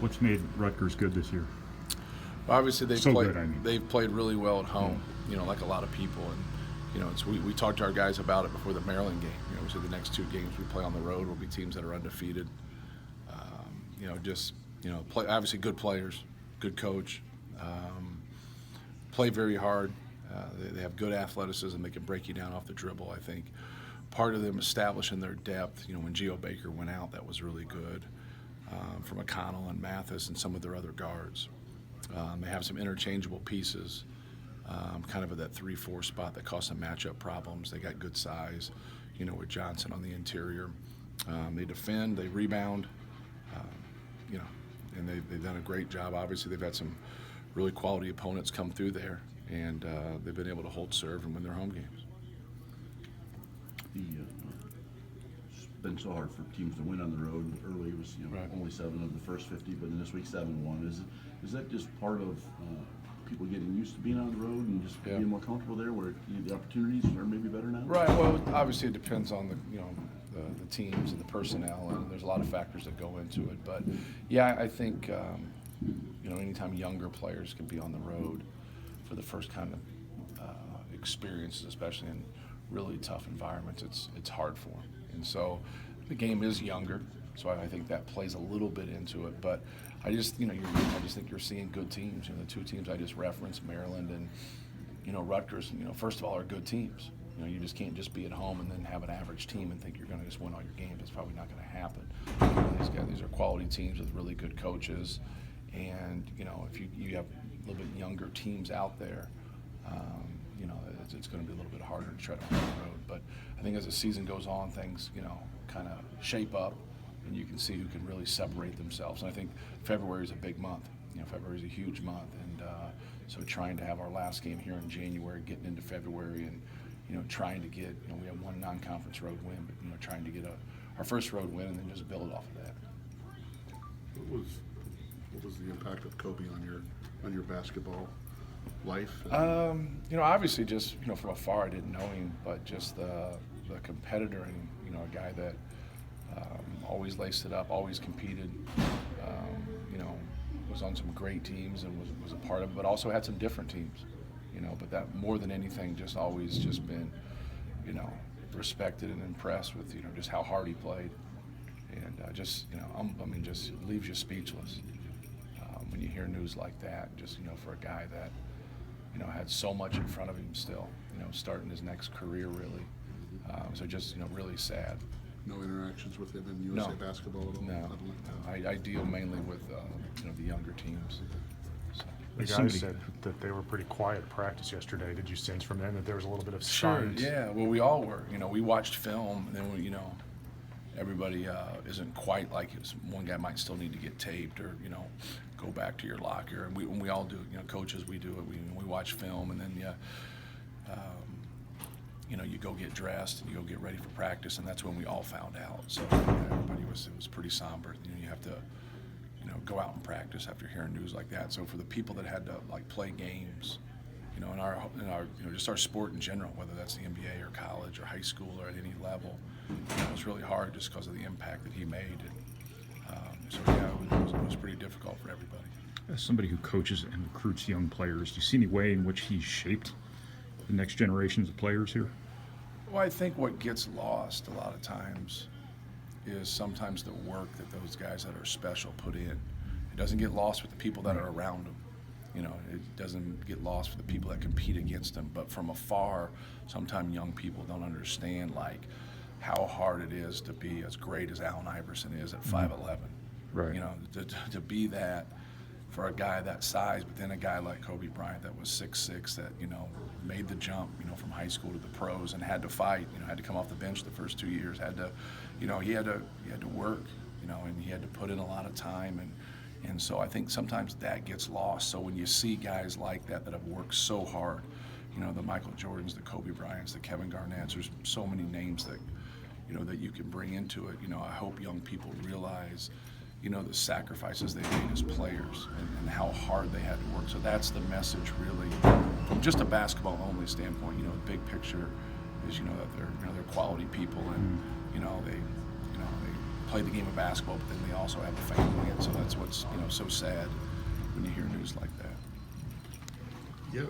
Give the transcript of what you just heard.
What's made Rutgers good this year? Obviously, Good. they've played really well at home. Like a lot of people, and we talked to our guys about it before the Maryland game. We said the next 2 games we play on the road will be teams that are undefeated. Obviously good players, good coach, play very hard. They have good athleticism. They can break you down off the dribble. I think part of them establishing their depth. When Geo Baker went out, that was really good. From McConnell and Mathis and some of their other guards. They have some interchangeable pieces, kind of at that 3-4 spot that caused some matchup problems. They got good size, with Johnson on the interior. They defend, they rebound, and they've done a great job. Obviously, they've had some really quality opponents come through there, and they've been able to hold serve and win their home games. It's been so hard for teams to win on the road. Early it was Right. only 7 of the first 50, but in this week 7-1. Is that just part of people getting used to being on the road and just being more comfortable there, where the opportunities are maybe better now? Right. Well, obviously it depends on the teams and the personnel, and there's a lot of factors that go into it. But yeah, I think anytime younger players can be on the road for the first kind of experiences, especially in really tough environments, it's hard for them. And so the game is younger, so I think that plays a little bit into it. But I just think you're seeing good teams. The 2 teams I just referenced, Maryland and Rutgers. First of all, are good teams. You just can't just be at home and then have an average team and think you're going to just win all your games. It's probably not going to happen. These are quality teams with really good coaches, and if you have a little bit younger teams out there, it's going to be a little bit harder to try to win on the road. But I think as the season goes on, things kind of shape up, and you can see who can really separate themselves. And I think February is a big month. February is a huge month, and so trying to have our last game here in January, getting into February, and trying to get we have 1 non-conference road win, but trying to get our first road win and then just build off of that. What was the impact of Kobe on your basketball life? Obviously just from afar I didn't know him, but just the competitor and a guy that always laced it up, always competed, was on some great teams and was a part of it, but also had some different teams, but that more than anything just always just been respected and impressed with just how hard he played, and just leaves you speechless when you hear news like that, just for a guy that had so much in front of him still, starting his next career really. So just really sad. No interactions with him in USA basketball at all? No. I deal mainly with the younger teams. So. The guys said that they were pretty quiet at practice yesterday. Did you sense from them that there was a little bit of silence? Sure, yeah. Well, we all were. We watched film, and then everybody isn't quite like it. One guy might still need to get taped or go back to your locker, and we all do it. Coaches, we do it. We watch film, and then you go get dressed and you go get ready for practice, and that's when we all found out. So it was pretty somber. You have to go out and practice after hearing news like that. So for the people that had to play games, in our just our sport in general, whether that's the NBA or college or high school or at any level, it was really hard just because of the impact that he made. And, it was pretty difficult for everybody. As somebody who coaches and recruits young players, do you see any way in which he's shaped the next generations of players here? Well, I think what gets lost a lot of times is sometimes the work that those guys that are special put in. It doesn't get lost with the people that are around them. It doesn't get lost for the people that compete against them. But from afar, sometimes young people don't understand how hard it is to be as great as Allen Iverson is at 5'11". Right. To be that for a guy that size, but then a guy like Kobe Bryant that was 6'6", that made the jump from high school to the pros and had to fight, had to come off the bench the first 2 years, had to he had to work, and he had to put in a lot of time, and so I think sometimes that gets lost. So when you see guys like that have worked so hard, the Michael Jordans, the Kobe Bryants, the Kevin Garnetts, there's so many names that that you can bring into it. I hope young people realize the sacrifices they made as players and how hard they had to work. So that's the message really from just a basketball only standpoint. The big picture is that they're quality people, and they play the game of basketball, but then they also have a family, and so that's what's so sad when you hear news like that. Yeah,